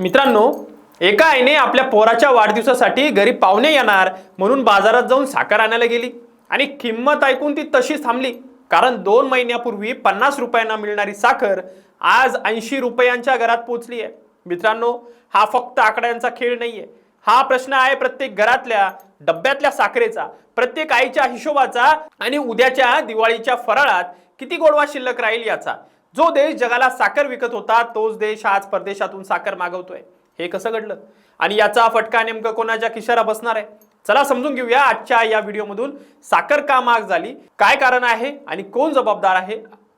मित्रांनो, एका आईने आपल्या पोराच्या वाढदिवसासाठी घरी पाहुणे येणार म्हणून बाजारात जाऊन साखर आणायला गेली आणि किंमत ऐकून ती तशीच थांबली. कारण 2 महिन्यापूर्वी 50 रुपयांना मिळणारी साखर आज 80 रुपयांच्या घरात पोहोचली आहे. मित्रांनो, हा फक्त आकड्यांचा खेळ नाहीये. हा प्रश्न आहे प्रत्येक घरातल्या डब्यातल्या साखरेचा, प्रत्येक आईच्या हिशोबाचा आणि उद्याच्या दिवाळीच्या फराळात किती गोडवा शिल्लक राहील याचा. जो देश जगाला साखर विकत होता तोच देश आज परदेशातून साखर मागवतोय. हे कसं घडलं आणि याचा फटका नेमका कोणाच्या खिशाला बसणार आहे? चला समजून घेऊया आजच्या या व्हिडिओमधून. साखर का महाग झाली, काय कारण आहे आणि कोण जबाबदार आहे.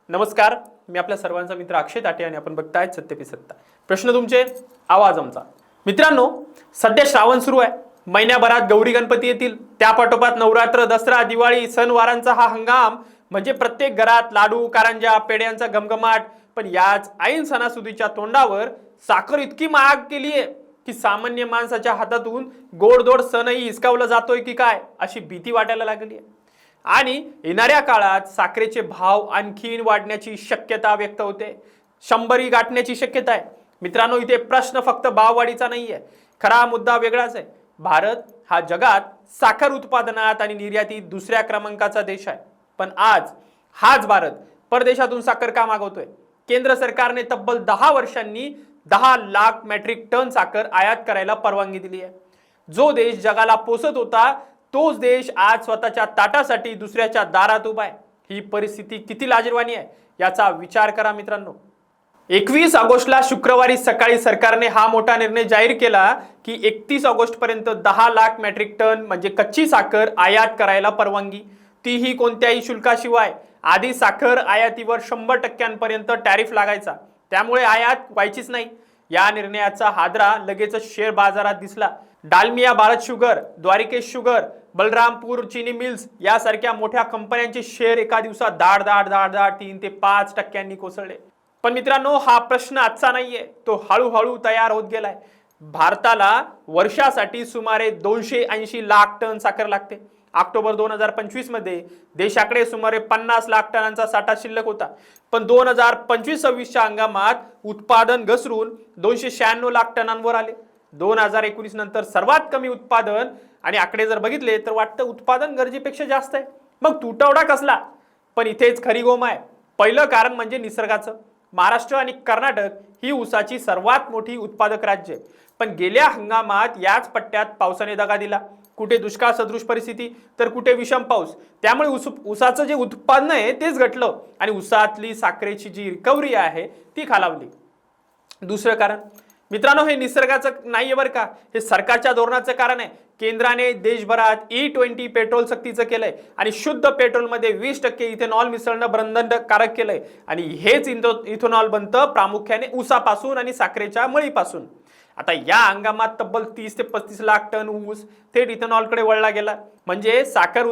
नमस्कार, मी आपल्या सर्वांचा मित्र अक्षय ताटे आणि आपण बघताय सत्य पे सत्ता. प्रश्न तुमचे, आवाज आमचा. मित्रांनो, सध्या श्रावण सुरू आहे. महिन्याभरात गौरी गणपती येतील. त्यापाठोपाठ नवरात्र, दसरा, दिवाळी सणवारांचा हा हंगाम म्हणजे प्रत्येक घरात लाडू, कारंजा, पेढ्यांचा घमघमाट. पण याच ऐन सणासुदीच्या तोंडावर साखर इतकी महाग केली आहे की सामान्य माणसाच्या हातातून गोडधोड सणही हिसकावला जातोय की काय अशी भीती वाटायला लागली आहे. आणि येणाऱ्या काळात साखरेचे भाव आणखीन वाढण्याची शक्यता व्यक्त होते. 100 गाठण्याची शक्यता आहे. मित्रांनो, इथे प्रश्न फक्त भाववाढीचा नाहीये. खरा मुद्दा वेगळाच आहे. भारत हा जगात साखर उत्पादनात आणि निर्यातीत दुसऱ्या क्रमांकाचा देश आहे. पण आज हाच भारत परदेशातून साखर का मागवतोय? केंद्र सरकारने तब्बल 10 वर्षांनी 10 लाख मेट्रिक टन साखर आयात करायला परवानगी दिली आहे. जो देश जगाला पोसत होता तोच देश आज स्वतःच्या ताटासाठी दुसऱ्याच्या दारात उभा आहे. ही परिस्थिती किती लाजिरवाणी आहे याचा विचार करा मित्रांनो. 21 ऑगस्टला शुक्रवारी सकाळी सरकारने हा मोठा निर्णय जाहीर केला की 31 ऑगस्ट पर्यंत 10 लाख मेट्रिक टन म्हणजे कच्ची साखर आयात करायला परवानगी, तीही कोणत्याही शुल्काशिवाय. आधी साखर आयातीवर 100% टॅरिफ लागायचा, त्यामुळे आयात व्हायचीच नाही. या निर्णयाचा हादरा लगेच शेअर बाजारात दिसला. डालमिया भारत शुगर, द्वारिकेश शुगर, बलरामपूर चीनी मिल्स यासारख्या मोठ्या कंपन्यांचे शेअर एका दिवसात दाड 3 ते 5% कोसळले. पण मित्रांनो, हा प्रश्न आजचा नाहीये, तो हळूहळू तयार होत गेलाय. भारताला वर्षासाठी सुमारे 280 लाख टन साखर लागते. ऑक्टोबर 2025 मध्ये देशाकडे सुमारे 50 लाख टनांचा साठा शिल्लक होता. पण 2025-26च्या हंगामात उत्पादन घसरून 296 लाख टनांवर आले. 2019 नंतर सर्वात कमी उत्पादन आणि आकडे जर बघितले तर वाटतं उत्पादन गरजेपेक्षा जास्त आहे. मग तुटवडा कसला? पण इथेच खरी गोम आहे. पहिलं कारण म्हणजे निसर्गाचं. महाराष्ट्र आणि कर्नाटक ही ऊसाची सर्वात मोठी उत्पादक राज्य आहे. पण गेल्या हंगामात याच पट्ट्यात पावसाने दगा दिला. कुठे दुष्काळ सदृश परिस्थिती तर कुठे विषम पाऊस. त्यामुळे ऊसाचं जे उत्पादन आहे तेच घटलं आणि ऊसातली साखरेची जी रिकव्हरी आहे ती खालावली. दुसरं कारण मित्रांनो, हे निसर्गाचं नाहीये बरं का, हे सरकारच्या धोरणाचं कारण आहे. केंद्राने देशभरात E20 पेट्रोल सक्तीचं केलंय आणि शुद्ध पेट्रोलमध्ये 20% इथेनॉल मिसळणं बंधनकारक केलंय. आणि हेच इथेनॉल बनतं प्रामुख्याने ऊसापासून आणि साखरेच्या मळीपासून. आता या हंगामात तब्बल 30 ते 35 लाख टन ऊस थेट इथेनॉलकडे वळला गेला. म्हणजे साखर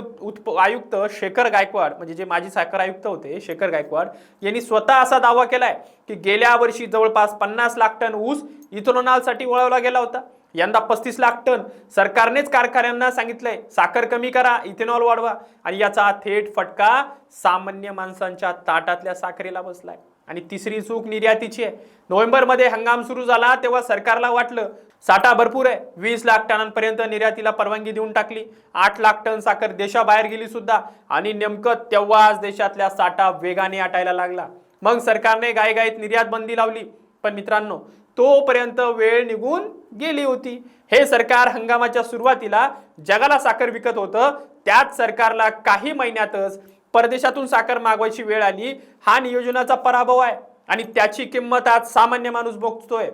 आयुक्त शेखर गायकवाड, म्हणजे जे माजी साखर आयुक्त होते शेखर गायकवाड, यांनी स्वतः असा दावा केलाय की गेल्या वर्षी जवळपास 50 लाख टन ऊस इथेनॉलसाठी वळवला गेला होता. यंदा 35 लाख टन. सरकारनेच कारखान्यांना सांगितलंय साखर कमी करा, इथेनॉल वाढवा. आणि याचा थेट फटका सामान्य माणसांच्या ताटातल्या साखरेला बसलाय. आणि तिसरी चूक निर्यातीची आहे. नोव्हेंबरमध्ये हंगाम सुरू झाला तेव्हा सरकारला वाटलं साठा भरपूर आहे, 20 लाख टनांपर्यंत निर्यातीला परवानगी देऊन टाकली. 8 लाख टन साखर देशाबाहेर गेली सुद्धा. आणि नेमकं तेव्हाच देशातल्या साठा वेगाने आटायला लागला. मग सरकारने गायगायत निर्यात बंदी लावली. पण मित्रांनो, तोपर्यंत वेळ निघून गेली होती. हे सरकार हंगामाच्या सुरुवातीला जगाला साखर विकत होतं, त्याच सरकारला काही महिन्यातच परदेशातून साखर मागवायची वेळ आली. हा नियोजनाचा पराभव आहे आणि त्याची किंमत आज सामान्य माणूस भोगतोय.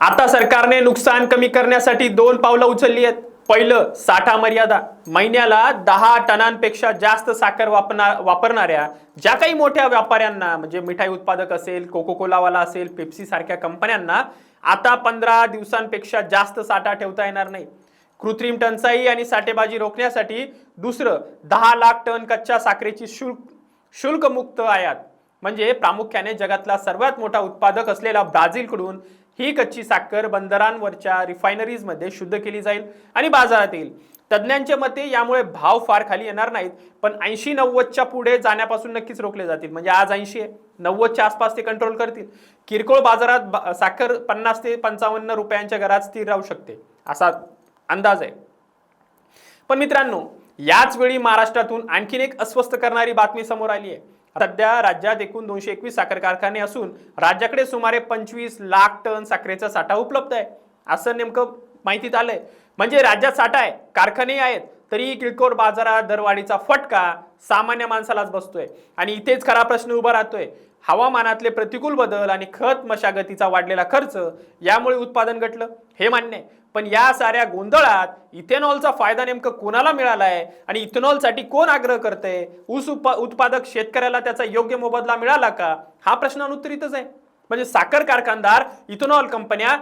आता सरकारने नुकसान कमी करण्यासाठी 2 पावलं उचलली आहेत. पहिलं, साठा मर्यादा. महिन्याला 10 टनांपेक्षा जास्त साखर वापरणाऱ्या ज्या काही मोठ्या व्यापाऱ्यांना, म्हणजे मिठाई उत्पादक असेल, कोको कोलावाला असेल, पेप्सी सारख्या कंपन्यांना आता 15 दिवसांपेक्षा जास्त साठा ठेवता येणार नाही. कृत्रिम टंचाई आणि साठेबाजी रोखण्यासाठी दुसरं, 10 लाख टन कच्च्या साखरेची शुल्कमुक्त आयात. म्हणजे प्रामुख्याने जगातला सर्वात मोठा उत्पादक असलेला ब्राझीलकडून ही कच्ची साखर बंदरांवरच्या रिफायनरीजमध्ये शुद्ध केली जाईल आणि बाजारात येईल. तज्ज्ञांच्या मते यामुळे भाव फार खाली येणार नाहीत, पण 80-90च्या पुढे जाण्यापासून नक्कीच रोखले जातील. म्हणजे आज 80 आहे, 90च्या आसपास ते कंट्रोल करतील. किरकोळ बाजारात साखर 50 ते 55 रुपयांच्या घरात स्थिर राहू शकते असा अंदाज आहे. पण मित्रांनो, याच वेळी महाराष्ट्रातून आणखीन एक अस्वस्थ करणारी बातमी समोर आली आहे. सध्या राज्यात एकूण 221 साखर कारखाने असून राज्याकडे सुमारे 25 लाख टन साखरेचा साठा उपलब्ध आहे असं नेमकं माहितीत आलंय. म्हणजे राज्यात साठा आहे, कारखाने आहेत, तरी किरकोळ बाजारात दरवाढीचा फटका सामान्य माणसालाच बसतोय. आणि इथेच खरा प्रश्न उभा राहतोय. हवामानातले प्रतिकूल बदल आणि खत मशागतीचा वाढलेला खर्च यामुळे उत्पादन घटलं हे मान्य आहे. पण या साऱ्या गोंधळात इथेनॉलचा फायदा नेमकं कोणाला मिळालाय आणि इथेनॉलसाठी कोण आग्रह करते? ऊस उत्पादक शेतकऱ्याला त्याचा योग्य मोबदला मिळाला का? हा प्रश्न अनुत्तरितच आहे. म्हणजे साखर कारखानदार, इथेनॉल कंपन्या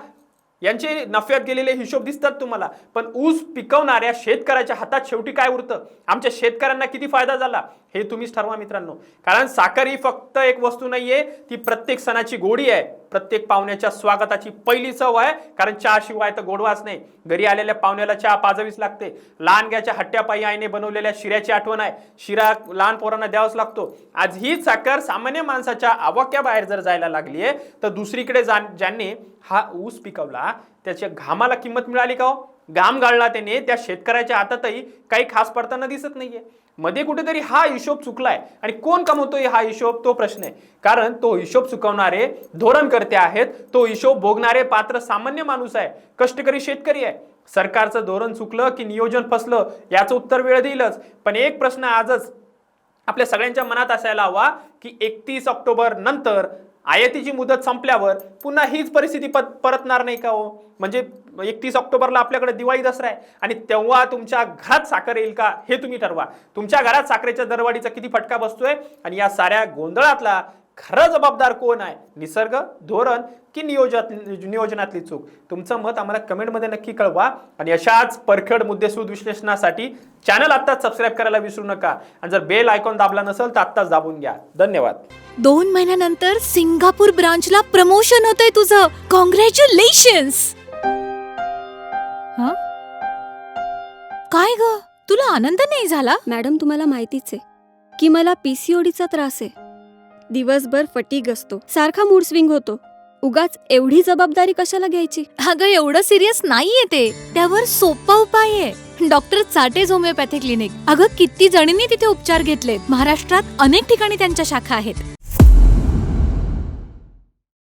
यांचे नफ्यात गेलेले हिशोब दिसतात तुम्हाला, पण ऊस पिकवणाऱ्या शेतकऱ्याच्या हातात शेवटी काय उरतं? आमच्या शेतकऱ्यांना किती फायदा झाला हे तुम्हीच ठरवा मित्रांनो. कारण साखर ही फक्त एक वस्तू नाहीये, ती प्रत्येक सणाची गोडी आहे, प्रत्येक पाहुण्याच्या स्वागताची पहिली चव आहे. कारण चहा शिवाय तर गोडवाच नाही. घरी आलेल्या पाहुण्याला चहा पाजावीच लागते. लहानग्याच्या हट्ट्यापायी आईने बनवलेल्या शिऱ्याची आठवण आहे, शिरा लहान पोरांना द्यावाच लागतो. आज ही साखर सामान्य माणसाच्या आवाक्याबाहेर जर जायला लागली आहे, तर दुसरीकडे ज्यांनी हा ऊस पिकवला त्याच्या घामाला किंमत मिळाली का हो? घाम गाळला त्याने, त्या शेतकऱ्याच्या हातातही काही खास पडताना दिसत नाहीये. मध्ये कुठेतरी हा हिशोब चुकलाय. आणि कोण कमवतोय हा हिशोब, तो प्रश्न आहे. कारण तो हिशोब चुकवणारे धोरणकर्ते आहेत, तो हिशोब भोगणारे पात्र सामान्य माणूस आहे, कष्टकरी शेतकरी आहे. सरकारचं धोरण चुकलं की नियोजन फसलं याचं उत्तर वेळ देईलच. पण एक प्रश्न आजच आपल्या सगळ्यांच्या मनात असायला हवा की 31 ऑक्टोबर नंतर आयातीची मुदत संपल्यावर पुन्हा हीच परिस्थिती परतणार नाही का हो? म्हणजे 31 ऑक्टोबरला आपल्याकडे दिवाळी दसरा आहे आणि तेव्हा तुमच्या घरात साखर येईल का हे तुम्ही ठरवा. तुमच्या घरात साखरेच्या दरवाढीचा किती फटका बसतोय आणि या साऱ्या गोंधळातला खरं जबाबदार कोण आहे? निसर्ग, धोरण की नियोजनातली चूक? तुमचं मत आम्हाला कमेंटमध्ये नक्की कळवा. आणि अशाच परखड मुद्देसूद विश्लेषणासाठी चॅनल आत्ताच सबस्क्राईब करायला विसरू नका. आणि जर बेल आयकॉन दाबला नसेल तर आत्ताच दाबून घ्या. धन्यवाद. 2 महिन्यानंतर सिंगापूर ब्रांचला प्रमोशन होतंय तुझं. कॉंग्रॅच्युलेशन्स. काय ग, तुला आनंद नाही झाला? मॅडम, तुम्हाला माहितीच आहे की मला पीसीओडीचा त्रास आहे. दिवसभर फटीग असतो, सारखा मूड स्विंग होतो. उगाच एवढी जबाबदारी कशाला घ्यायची? अगं, एवढं सिरियस नाहीये ते. त्यावर सोपा उपाय आहे, डॉक्टर चाटेज होमिओपॅथी क्लिनिक. अगं, किती जणींनी तिथे उपचार घेतलेत. महाराष्ट्रात अनेक ठिकाणी त्यांच्या शाखा आहेत.